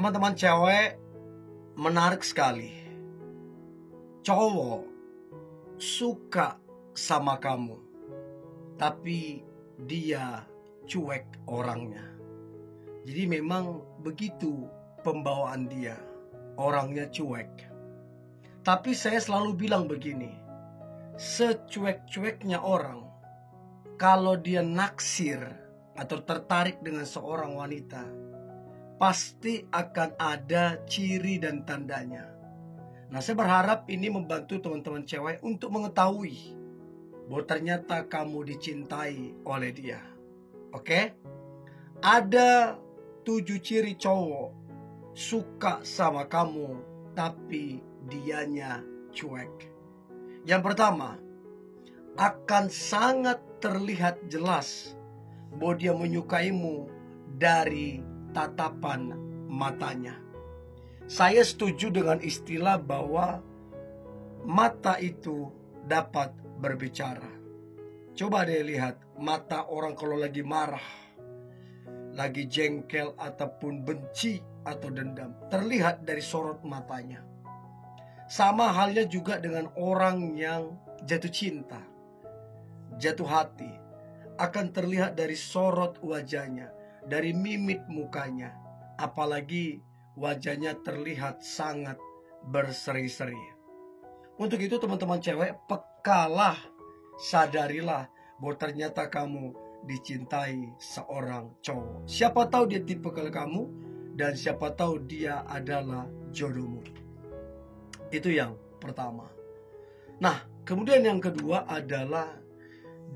Teman-teman cewek, menarik sekali. Cowok suka sama kamu, tapi dia cuek orangnya. Jadi memang begitu pembawaan dia, orangnya cuek. Tapi saya selalu bilang begini, secuek-cueknya orang, kalau dia naksir atau tertarik dengan seorang wanita, pasti akan ada ciri dan tandanya. Nah, saya berharap ini membantu teman-teman cewek untuk mengetahui bahwa ternyata kamu dicintai oleh dia. Oke? Ada 7 ciri cowok suka sama kamu, tapi dianya cuek. Yang pertama, akan sangat terlihat jelas bahwa dia menyukaimu dari tatapan matanya. Saya setuju dengan istilah bahwa mata itu dapat berbicara. Coba deh lihat mata orang kalau lagi marah, lagi jengkel ataupun benci atau dendam, terlihat dari sorot matanya. Sama halnya juga dengan orang yang jatuh cinta, jatuh hati, akan terlihat dari sorot wajahnya, dari mimik mukanya, apalagi wajahnya terlihat sangat berseri-seri. Untuk itu teman-teman cewek, pekalah, sadarilah bahwa ternyata kamu dicintai seorang cowok. Siapa tahu dia tipikal kamu, dan siapa tahu dia adalah jodohmu. Itu yang pertama. Nah, kemudian yang kedua adalah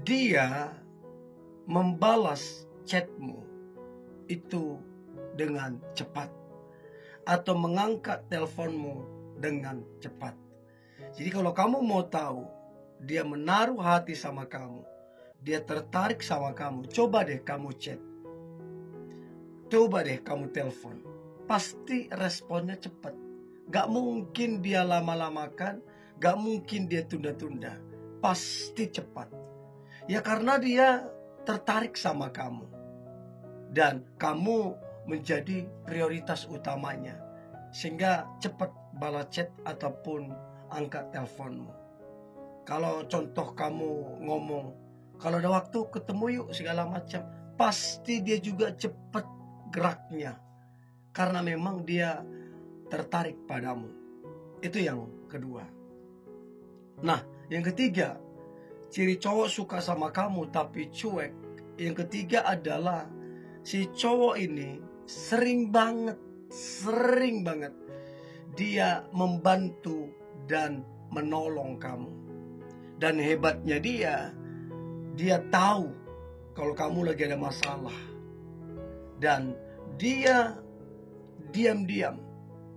dia membalas chatmu itu dengan cepat, atau mengangkat teleponmu dengan cepat. Jadi kalau kamu mau tahu dia menaruh hati sama kamu, dia tertarik sama kamu, coba deh kamu chat, coba deh kamu telepon, pasti responnya cepat. Gak mungkin dia lama-lamakan, gak mungkin dia tunda-tunda, pasti cepat. Ya karena dia tertarik sama kamu, dan kamu menjadi prioritas utamanya, sehingga cepat balas chat ataupun angkat teleponmu. Kalau contoh kamu ngomong, kalau ada waktu ketemu yuk segala macam, pasti dia juga cepat geraknya, karena memang dia tertarik padamu. Itu yang kedua. Nah, yang ketiga, ciri cowok suka sama kamu tapi cuek. Yang ketiga adalah si cowok ini sering banget dia membantu dan menolong kamu. Dan hebatnya dia tahu kalau kamu lagi ada masalah, dan dia diam-diam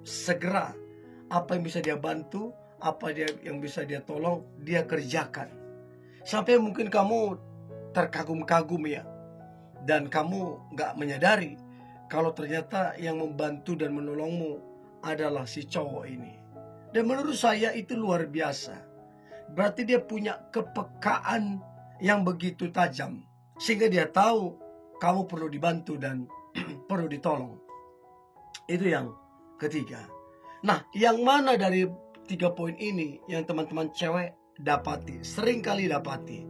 segera apa yang bisa dia bantu, apa yang bisa dia tolong, dia kerjakan. Sampai mungkin kamu terkagum-kagum ya, dan kamu gak menyadari kalau ternyata yang membantu dan menolongmu adalah si cowok ini. Dan menurut saya itu luar biasa. Berarti dia punya kepekaan yang begitu tajam, sehingga dia tahu kamu perlu dibantu dan perlu ditolong. Itu yang ketiga. Nah, yang mana dari 3 poin ini yang teman-teman cewek dapati, sering kali dapati?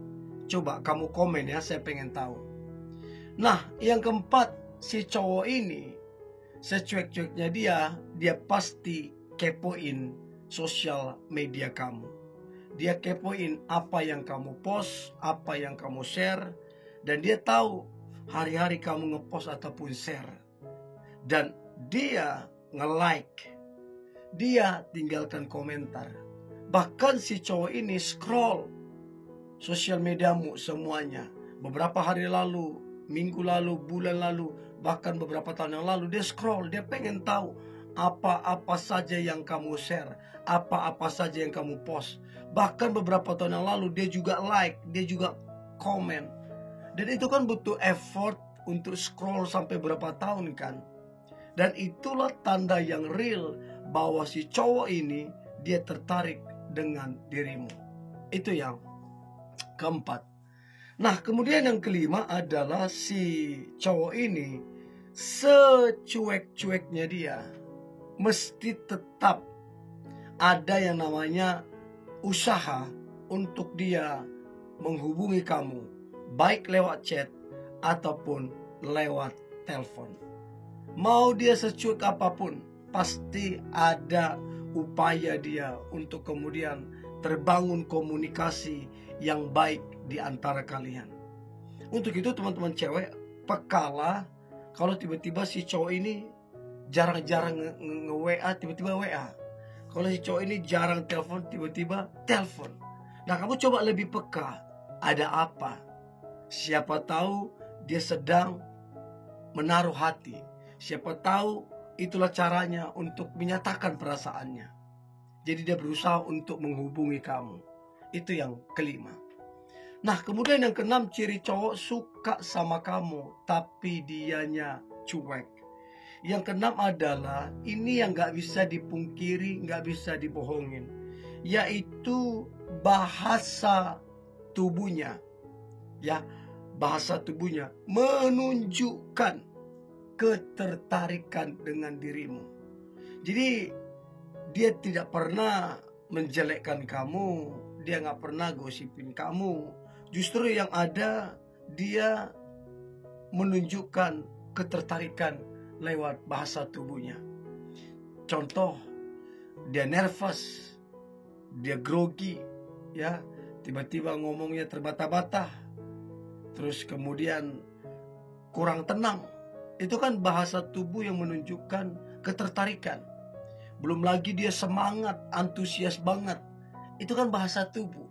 Coba kamu komen ya, saya pengen tahu. Nah, yang keempat, si cowok ini secuek-cueknya dia pasti kepoin sosial media kamu. Dia kepoin apa yang kamu post, apa yang kamu share, dan dia tahu hari-hari kamu ngepost ataupun share. Dan dia nge-like, dia tinggalkan komentar. Bahkan si cowok ini scroll sosial mediamu semuanya. Beberapa hari lalu, minggu lalu, bulan lalu, bahkan beberapa tahun yang lalu, dia scroll, dia pengen tahu apa-apa saja yang kamu share, apa-apa saja yang kamu post. Bahkan beberapa tahun yang lalu dia juga like, dia juga komen. Dan itu kan butuh effort untuk scroll sampai berapa tahun kan. Dan itulah tanda yang real bahwa si cowok ini dia tertarik dengan dirimu. Itu yang keempat. Nah, kemudian yang kelima adalah si cowok ini secuek-cueknya dia, mesti tetap ada yang namanya usaha untuk dia menghubungi kamu, baik lewat chat ataupun lewat telepon. Mau dia secuek apapun, pasti ada upaya dia untuk kemudian terbangun komunikasi yang baik di antara kalian. Untuk itu teman-teman cewek, pekalah kalau tiba-tiba si cowok ini jarang-jarang nge-WA, tiba-tiba WA. Kalau si cowok ini jarang telepon, tiba-tiba telepon. Nah, kamu coba lebih peka. Ada apa? Siapa tahu dia sedang menaruh hati. Siapa tahu itulah caranya untuk menyatakan perasaannya. Jadi dia berusaha untuk menghubungi kamu. Itu yang kelima. Nah, kemudian yang keenam, ciri cowok suka sama kamu tapi dianya cuek. Yang keenam adalah ini yang gak bisa dipungkiri, gak bisa dibohongin, yaitu bahasa tubuhnya. Ya, bahasa tubuhnya menunjukkan ketertarikan dengan dirimu. Jadi dia tidak pernah menjelekkan kamu, dia gak pernah gosipin kamu. Justru yang ada, dia menunjukkan ketertarikan lewat bahasa tubuhnya. Contoh, dia nervous, dia grogi, ya, tiba-tiba ngomongnya terbata-bata, terus kemudian kurang tenang. Itu kan bahasa tubuh yang menunjukkan ketertarikan. Belum lagi dia semangat, antusias banget. Itu kan bahasa tubuh.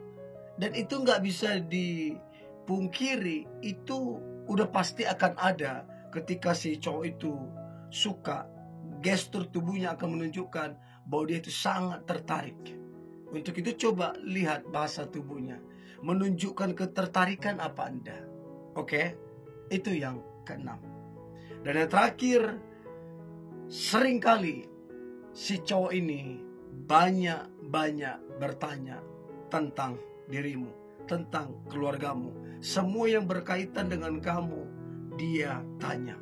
Dan itu nggak bisa dipungkiri, itu udah pasti akan ada ketika si cowok itu suka. Gestur tubuhnya akan menunjukkan bahwa dia itu sangat tertarik. Untuk itu coba lihat bahasa tubuhnya, menunjukkan ketertarikan apa Anda. Oke? Itu yang keenam. Dan yang terakhir, seringkali si cowok ini banyak bertanya tentang dirimu, tentang keluargamu. Semua yang berkaitan dengan kamu, dia tanya.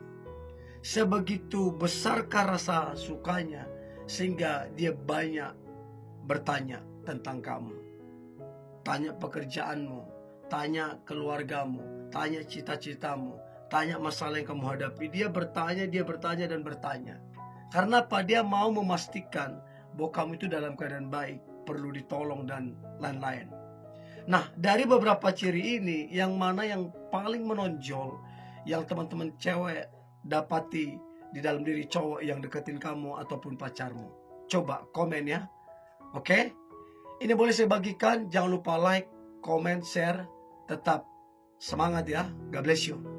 Sebegitu besarkah rasa sukanya sehingga dia banyak bertanya tentang kamu. Tanya pekerjaanmu, tanya keluargamu, tanya cita-citamu, tanya masalah yang kamu hadapi. Dia bertanya dan bertanya. Karena apa? Dia mau memastikan bahwa kamu itu dalam keadaan baik, perlu ditolong dan lain-lain. Nah, dari beberapa ciri ini, yang mana yang paling menonjol yang teman-teman cewek dapati di dalam diri cowok yang deketin kamu ataupun pacarmu? Coba komen ya. Oke? Ini boleh saya bagikan. Jangan lupa like, comment, share. Tetap semangat ya. God bless you.